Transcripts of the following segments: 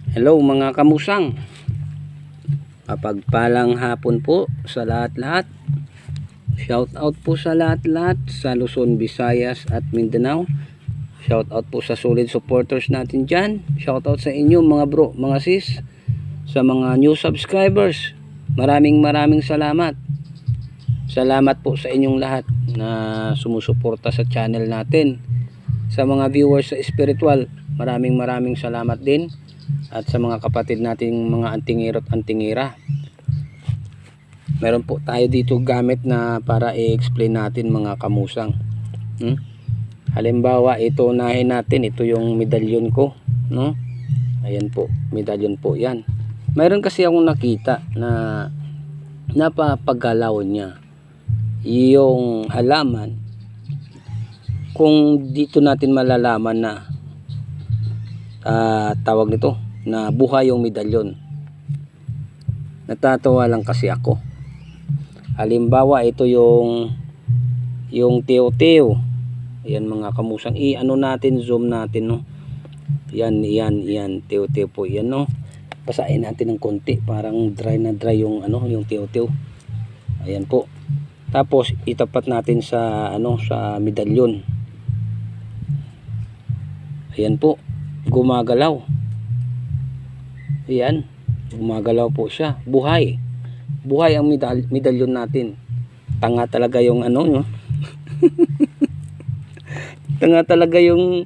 Hello mga kamusang, kapagpalang hapon po sa lahat-lahat. Shout out po sa lahat-lahat sa Luzon, Visayas at Mindanao. Shout out po sa solid supporters natin dyan. Shout out sa inyo mga bro, mga sis, sa mga new subscribers. Maraming salamat. Salamat po sa inyong lahat na sumusuporta sa channel natin. Sa mga viewers sa spiritual, maraming salamat din. At sa mga kapatid nating mga antingero at antingera, meron po tayo dito gamit na para i-explain natin mga kamusang. Halimbawa, ito unahin natin, ito yung medalyon ko, no? Ayan po, medalyon po yan. Mayroon kasi akong nakita na napapagalaw niya yung halaman. Kung dito natin malalaman na tawag nito na buhay yung medalyon. Natatawa lang kasi ako. Halimbawa, ito yung teo-teo. Ayan mga kamusang, ano natin, zoom natin, no. Yan, teo-teo po yan, no. Basahin natin ng konti, parang dry na dry yung yung teo-teo. Ayan po. Tapos itapat natin sa sa medalyon. Ayan po, gumagalaw. Ayan, gumagalaw po siya. Buhay ang medalyon natin. Tanga talaga yung no? Tanga talaga yung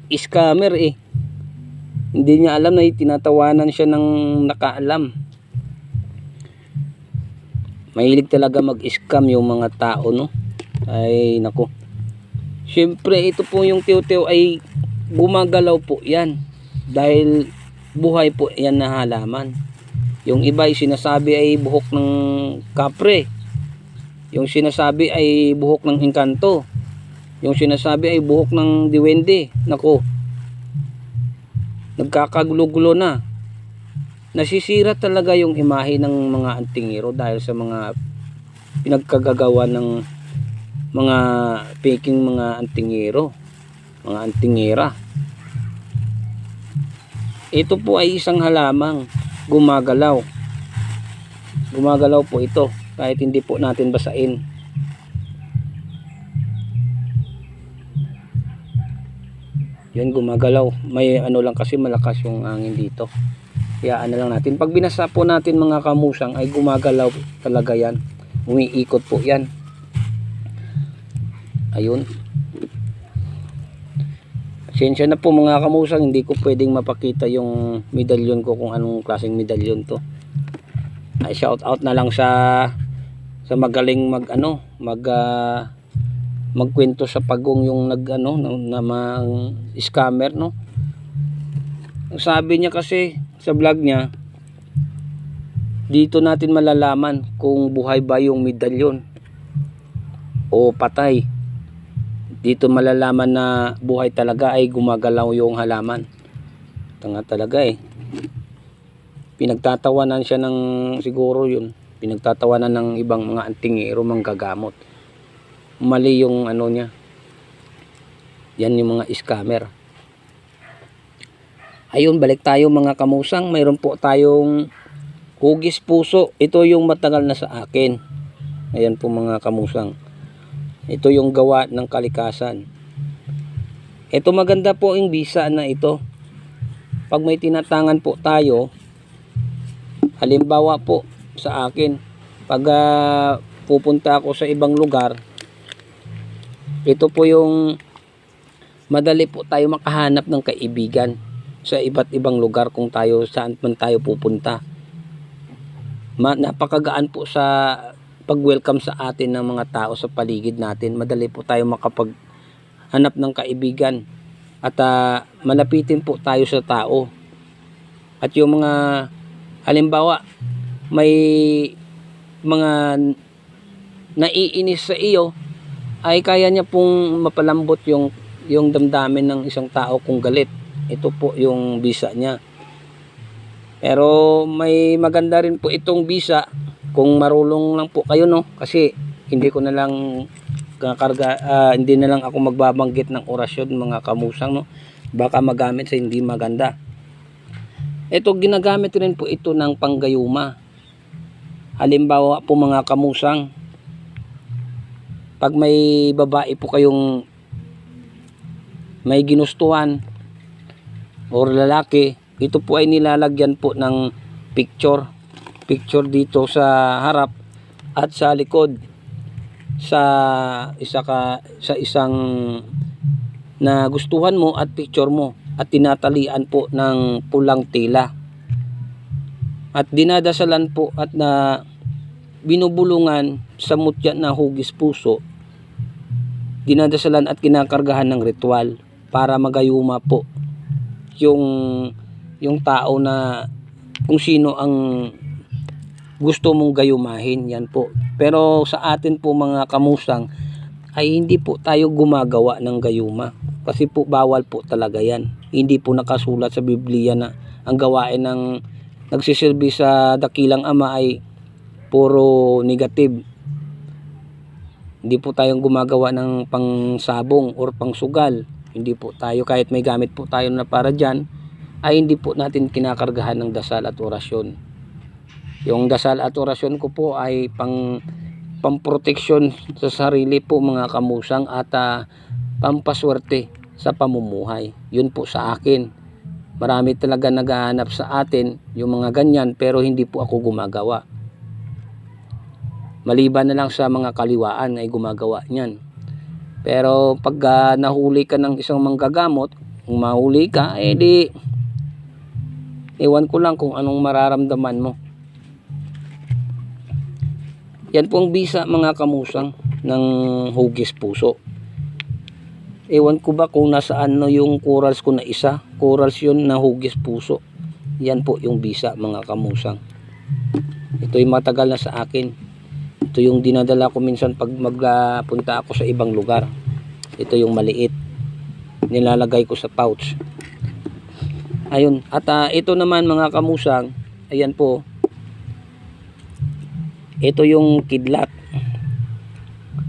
scammer eh. Hindi niya alam na tinatawanan siya ng nakaalam. Mahilig talaga mag-scam yung mga tao, no? Ay nako. Siyempre ito po yung teo-teo ay gumagalaw po yan dahil buhay po yan na halaman. Yung iba ay sinasabi ay buhok ng kapre, yung sinasabi ay buhok ng engkanto, yung sinasabi ay buhok ng diwende. Nako, nagkakagulo-gulo na. Nasisira talaga yung imahe ng mga antingero dahil sa mga pinagkagagawa ng mga peking mga antingero, mga antingera. Ito po ay isang halamang gumagalaw. Gumagalaw po ito kahit hindi po natin basain. Yan, gumagalaw. May lang kasi malakas yung hangin dito. Kaya lang natin. Pag binasa po natin mga kamusang ay gumagalaw talaga yan. Umiikot po yan. Ayun. Pasensya na po mga kamusang, hindi ko pwedeng mapakita yung medalyon ko kung anong klaseng medalyon to. Ay, shout out na lang sa magaling magkwento sa pagong yung scammer, no. Sabi niya kasi sa vlog niya, dito natin malalaman kung buhay ba yung medalyon o patay. Dito malalaman na buhay talaga ay gumagalaw yung halaman. Tanga talaga eh. Pinagtatawanan siya ng siguro yun. Pinagtatawanan ng ibang mga antingero, manggagamot. Mali yung niya. Yan yung mga scammer. Ayun, balik tayo mga kamusang. Mayroon po tayong hugis puso. Ito yung matagal na sa akin. Ayan po mga kamusang. Ito yung gawa ng kalikasan. Ito maganda po yung bisa na ito. Pag may tinatangan po tayo, halimbawa po sa akin, pag pupunta ako sa ibang lugar, ito po yung madali po tayo makahanap ng kaibigan sa iba't ibang lugar kung tayo saan man tayo pupunta. Napakagaan po sa pag-welcome sa atin ng mga tao sa paligid natin. Madali po tayo makapaghanap ng kaibigan at malapitin po tayo sa tao. At yung mga halimbawa may mga naiinis sa iyo, ay kaya niya pong mapalambot yung damdamin ng isang tao kung galit. Ito po yung bisa niya. Pero may maganda rin po itong bisa kung marulong lang po kayo, no, kasi hindi ko na lang kakarga, hindi na lang ako magbabanggit ng orasyon mga kamusang, no. baka magamit sa hindi maganda. Ito, ginagamit rin po ito ng panggayuma. Halimbawa po mga kamusang, pag may babae po kayong may ginustuhan or lalaki, ito po ay nilalagyan po ng picture dito sa harap at sa likod sa isang na gustuhan mo at picture mo, at tinatalian po ng pulang tela at dinadasalan po at na binubulungan sa mutya na hugis puso. Dinadasalan at kinakargahan ng ritual para magayuma po yung tao na kung sino ang gusto mong gayumahin. Yan po. Pero sa atin po mga kamusang ay hindi po tayo gumagawa ng gayuma, kasi po bawal po talaga yan. Hindi po nakasulat sa Biblia na ang gawain ng nagsisilbi sa dakilang ama ay puro negative. Hindi po tayong gumagawa ng pangsabong or pangsugal. Hindi po tayo, kahit may gamit po tayo na para dyan, ay hindi po natin kinakargahan ng dasal at orasyon. Yung dasal at orasyon ko po ay pamproteksyon sa sarili po mga kamusang, at pampaswerte sa pamumuhay. Yun po sa akin. Marami talaga naghahanap sa atin yung mga ganyan, pero hindi po ako gumagawa. Maliban na lang sa mga kaliwaan ay gumagawa niyan. Pero pag nahuli ka ng isang manggagamot, kung mahuli ka, di ewan ko lang kung anong mararamdaman mo. Yan pong bisa mga kamusang ng hugis puso. Ewan ko ba kung nasaan no yung corals ko na isa. Corals yun na hugis puso. Yan po yung bisa mga kamusang. Ito yung matagal na sa akin. Ito yung dinadala ko minsan pag magpunta ako sa ibang lugar. Ito yung maliit. Nilalagay ko sa pouch. Ayun. At ito naman mga kamusang. Ayan po. Ito yung kidlat.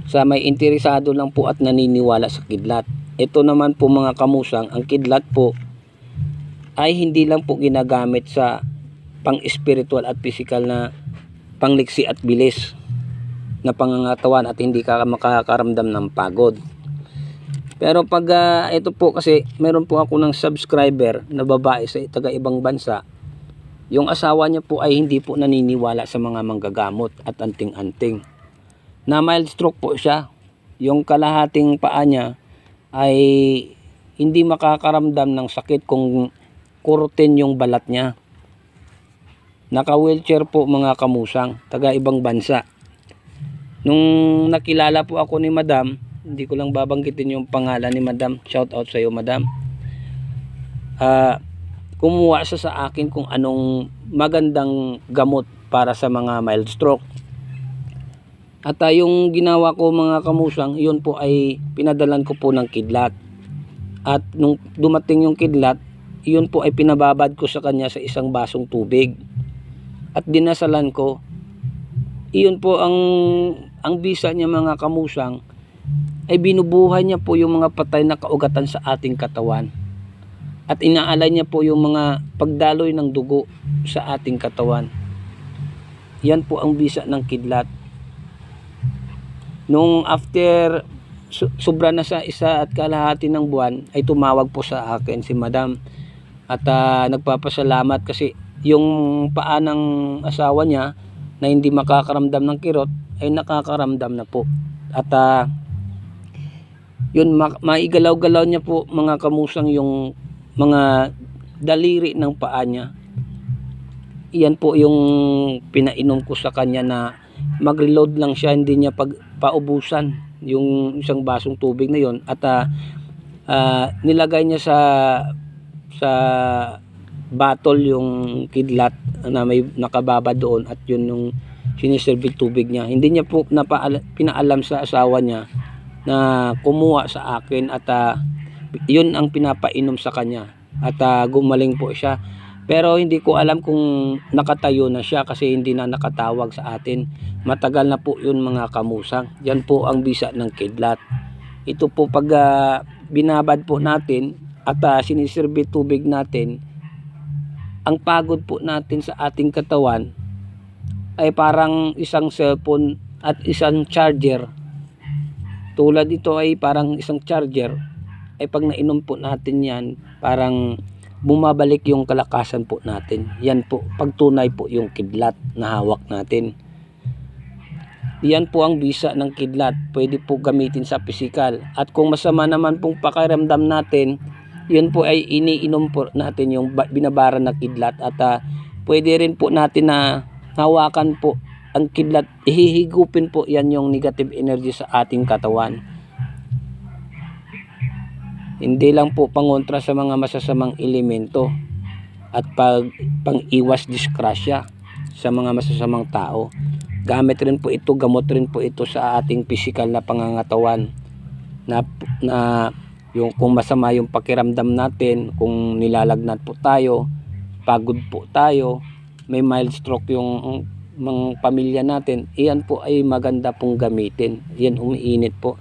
Sa may interesado lang po at naniniwala sa kidlat. Ito naman po mga kamusang, ang kidlat po ay hindi lang po ginagamit sa pang-spiritual at physical na pangliksi at bilis na pangangatawan at hindi ka makakaramdam ng pagod. Pero pag ito po, kasi meron po ako ng subscriber na babae sa taga ibang bansa. Yung asawa niya po ay hindi po naniniwala sa mga manggagamot at anting-anting. Na mild stroke po siya. Yung kalahating paa niya ay hindi makakaramdam ng sakit kung kurutin yung balat niya. Naka-wheelchair po mga kamusang, taga ibang bansa. Nung nakilala po ako ni Madam, hindi ko lang babanggitin yung pangalan ni Madam. Shout out sa iyo Madam. Kumuha siya sa akin kung anong magandang gamot para sa mga mild stroke. At yung ginawa ko mga kamusang, yun po ay pinadalan ko po ng kidlat. At nung dumating yung kidlat, yun po ay pinababad ko sa kanya sa isang basong tubig. At dinasalan ko. Iyon po ang bisa niya mga kamusang, ay binubuhay niya po yung mga patay na kaugatan sa ating katawan. At inaalay niya po yung mga pagdaloy ng dugo sa ating katawan. Yan po ang bisa ng kidlat. Nung after sobra na sa 1.5 ng buwan ay tumawag po sa akin si Madam at nagpapasalamat kasi yung paa ng asawa niya na hindi makakaramdam ng kirot ay nakakaramdam na po. At yun, maigalaw-galaw niya po mga kamusang yung mga daliri ng paa niya. Iyan po yung pinainom ko sa kanya na mag-reload lang siya, hindi niya paubusan yung isang basong tubig na yon. At nilagay niya sa bottle yung kidlat na may nakababa doon, at yun yung siniserve tubig niya. Hindi niya po pinaalam sa asawa niya na kumuha sa akin, at yun ang pinapainom sa kanya, at gumaling po siya. Pero hindi ko alam kung nakatayo na siya kasi hindi na nakatawag sa atin. Matagal na po yun mga kamusang. Yan po ang bisa ng kidlat. Ito po pag binabad po natin, at sinisirbi tubig natin, ang pagod po natin sa ating katawan ay parang isang cellphone at isang charger. Tulad ito ay parang isang charger, ay pag nainom po natin yan, parang bumabalik yung kalakasan po natin. Yan po, pagtunay po yung kidlat na hawak natin. Yan po ang bisa ng kidlat, pwede po gamitin sa pisikal. At kung masama naman pong pakiramdam natin, yun po ay iniinom po natin yung binabara na kidlat. At pwede rin po natin na hawakan po ang kidlat, ihihigupin po yan yung negative energy sa ating katawan. Hindi lang po pangontra sa mga masasamang elemento at pang-iwas disgrasya sa mga masasamang tao. Gamit rin po ito, gamot rin po ito sa ating physical na pangangatawan na yung kung masama yung pakiramdam natin, kung nilalagnat po tayo, pagod po tayo, may mild stroke yung mga pamilya natin, iyan po ay maganda pong gamitin. Yan, umiinit po.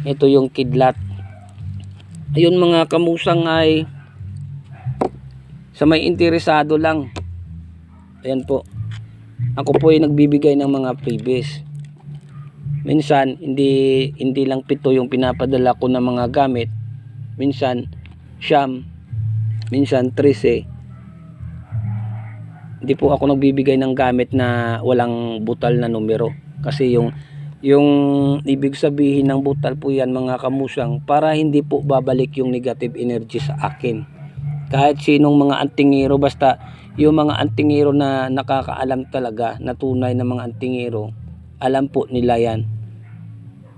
Ito yung kidlat. Ayun mga kamusang, ay sa may interesado lang, ayan po, ako po ay nagbibigay ng mga freebies. Minsan hindi lang 7 yung pinapadala ko ng mga gamit, minsan 9, minsan 13. Hindi po ako nagbibigay ng gamit na walang butal na numero, kasi yung ibig sabihin ng butal po yan mga kamusang, para hindi po babalik yung negative energy sa akin. Kahit sinong mga antingero, basta yung mga antingero na nakakaalam talaga, na tunay na mga antingero, alam po nila yan.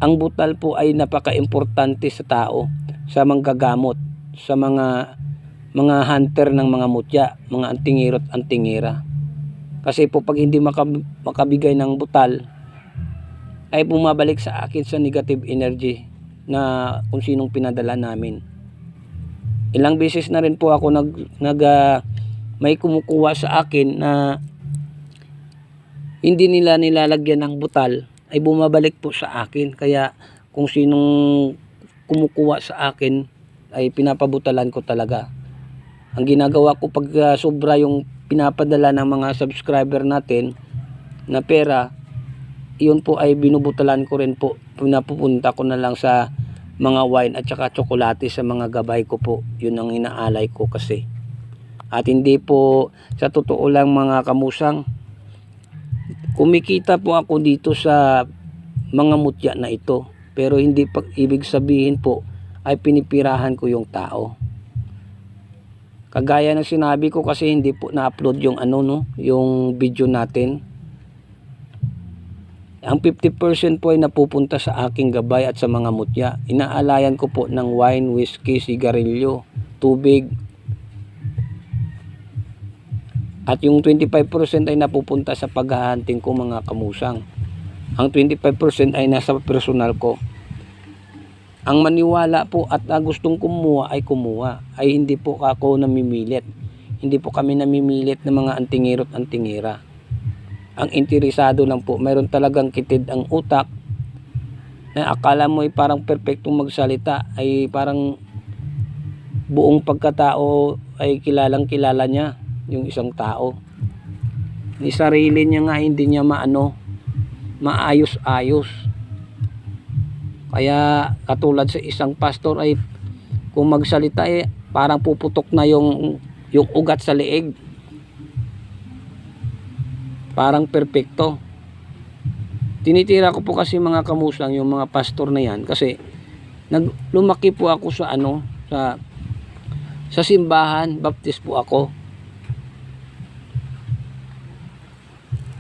Ang butal po ay napaka-importante sa tao, sa manggagamot, sa mga hunter ng mga mutya, mga antingero at antingera. Kasi po pag hindi makabigay ng butal, ay bumabalik sa akin sa negative energy na kung sinong pinadala namin. Ilang beses na rin po ako may kumukuha sa akin na hindi nila nilalagyan ng butal, ay bumabalik po sa akin. Kaya kung sinong kumukuha sa akin ay pinapabutalan ko talaga. Ang ginagawa ko pag sobra yung pinapadala ng mga subscriber natin na pera, yun po ay binubutalan ko rin po. Pinapupunta ko na lang sa mga wine at saka tsokolate sa mga gabay ko po. Yun ang inaalay ko kasi. At hindi po, sa totoo lang mga kamusang, kumikita po ako dito sa mga mutya na ito. Pero hindi ibig sabihin po ay pinipirahan ko yung tao. Kagaya ng sinabi ko, kasi hindi po na-upload yung yung video natin. Ang 50% po ay napupunta sa aking gabay at sa mga mutya. Inaalayan ko po ng wine, whiskey, sigarilyo, tubig. At yung 25% ay napupunta sa paghahunting ko mga kamusang. Ang 25% ay nasa personal ko. Ang maniwala po at gustong kumuha ay kumuha. Ay hindi po ako namimilit. Hindi po kami namimilit ng mga antingero at antingera. Ang interesado lang po, mayroon talagang kitid ang utak na akala mo ay parang perpektong magsalita, ay parang buong pagkatao ay kilalang kilala niya yung isang tao. Ni sarili niya nga hindi niya maayos-ayos. Kaya katulad sa isang pastor ay kung magsalita ay parang puputok na yung ugat sa leeg. Parang perpekto. Tinitira ko po kasi mga kamusang yung mga pastor na yan, kasi lumaki po ako sa sa simbahan, baptist po ako.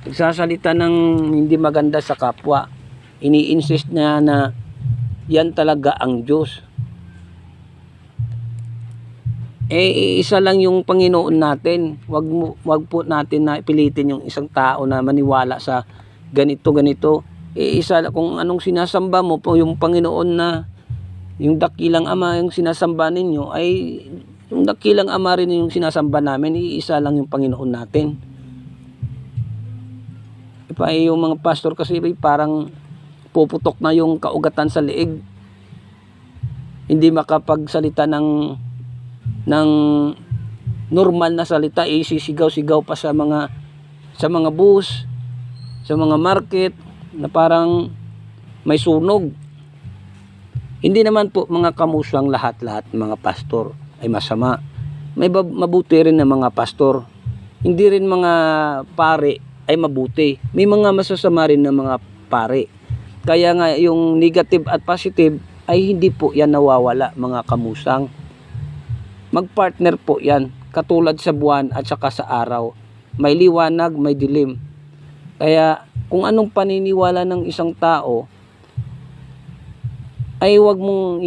Nagsasalita ng hindi maganda sa kapwa. Ini-insist na yan talaga ang Diyos. Isa lang yung Panginoon natin. Wag po natin na pilitin yung isang tao na maniwala sa ganito. Isa lang, kung anong sinasamba mo po yung Panginoon, na yung dakilang Ama yung sinasamba ninyo, ay yung dakilang Ama rin yung sinasamba namin. Isa lang yung Panginoon natin. Yung mga pastor kasi parang puputok na yung kaugatan sa leeg. hindi makapagsalita ng normal na salita, isisigaw-sigaw pa sa mga bus, sa mga market na parang may sunog. Hindi naman po mga kamusang lahat-lahat mga pastor ay masama. May mabuti rin na mga pastor. Hindi rin mga pare ay mabuti. May mga masasama rin na mga pare. Kaya nga yung negative at positive ay hindi po yan nawawala mga kamusang. Magpartner po yan. Katulad sa buwan at saka sa araw. May liwanag, may dilim. Kaya kung anong paniniwala ng isang tao, ay wag mong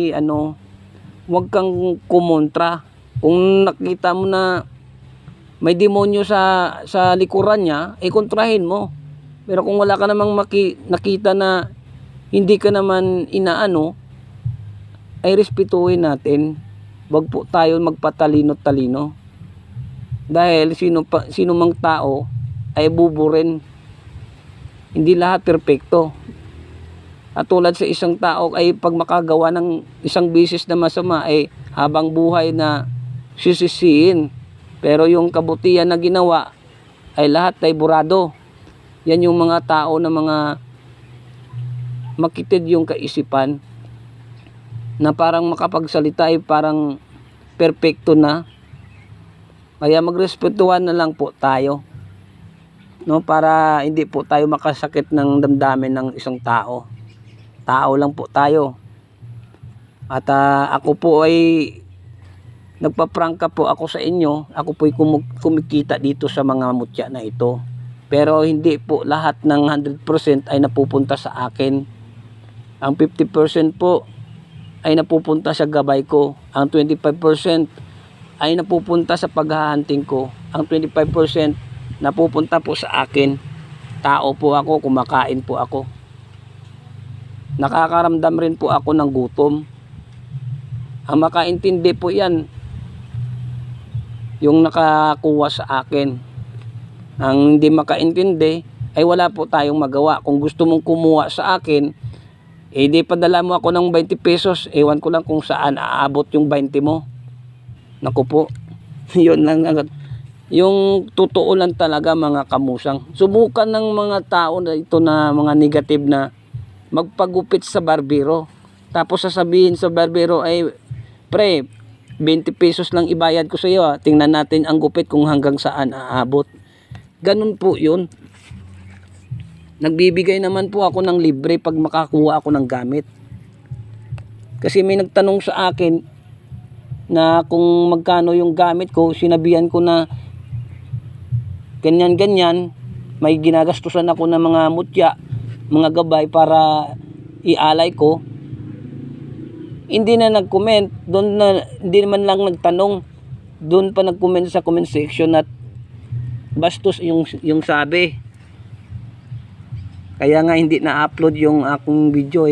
wag kang kumontra. Kung nakita mo na may demonyo sa likuran niya, ay kontrahin mo. Pero kung wala ka namang nakita na hindi ka naman inaano, ay respetuhin natin. Wag po tayo magpatalino-talino. Dahil sino mang tao ay buburin. Hindi lahat perpekto. At tulad sa isang tao ay pag makagawa ng isang bisis na masama ay habang buhay na sisisiin. Pero yung kabutihan na ginawa ay lahat ay burado. Yan yung mga tao na mga makitid yung kaisipan na parang makapagsalita ay parang perpekto na. Kaya magrespetuhan na lang po tayo. No, para hindi po tayo makasakit ng damdamin ng isang tao. Tao lang po tayo. At ako po ay nagpaprangka po ako sa inyo. Ako po ay kumikita dito sa mga mutya na ito. Pero hindi po lahat ng 100% ay napupunta sa akin. Ang 50% po ay napupunta sa gabay ko. Ang 25% ay napupunta sa paghahunting ko. Ang 25% napupunta po sa akin. Tao po ako, kumakain po ako. Nakakaramdam rin po ako ng gutom. Ang makaintindi po yan, yung nakakuha sa akin. Ang hindi makaintindi, ay wala po tayong magawa. Kung gusto mong kumuha sa akin, di padala mo ako ng 20 pesos. Ewan ko lang kung saan aabot yung 20 mo. Naku po, yun lang agad. Yung totoo lang talaga mga kamusang. Subukan ng mga tao na ito na mga negative na magpagupit sa barbero. Tapos sasabihin sa barbero ay, pre, 20 pesos lang ibayad ko sa iyo. Tingnan natin ang gupit kung hanggang saan aabot. Ganun po yun. Nagbibigay naman po ako ng libre pag makakuha ako ng gamit. Kasi may nagtanong sa akin na kung magkano yung gamit ko, sinabihan ko na ganyan-ganyan, may ginagastusan ako ng mga mutya, mga gabay para ialay ko. Hindi na nag-comment, doon na hindi naman lang nagtanong, doon pa nag-comment sa comment section at bastos yung sabi. Kaya nga hindi na-upload yung akong video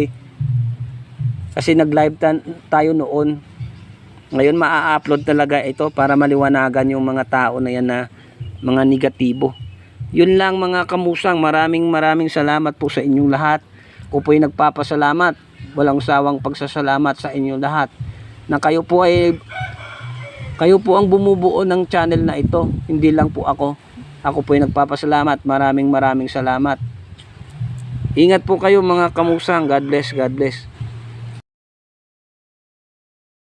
kasi nag-live tayo noon. Ngayon maa-upload talaga ito para maliwanagan yung mga tao na yan na mga negatibo. Yun lang mga kamusang, maraming salamat po sa inyong lahat. Ako po ay nagpapasalamat, walang sawang pagsasalamat sa inyong lahat na kayo po ang bumubuo ng channel na ito, hindi lang po ako. Ako po ay nagpapasalamat, maraming salamat. Ingat po kayo mga kamusang. God bless, God bless.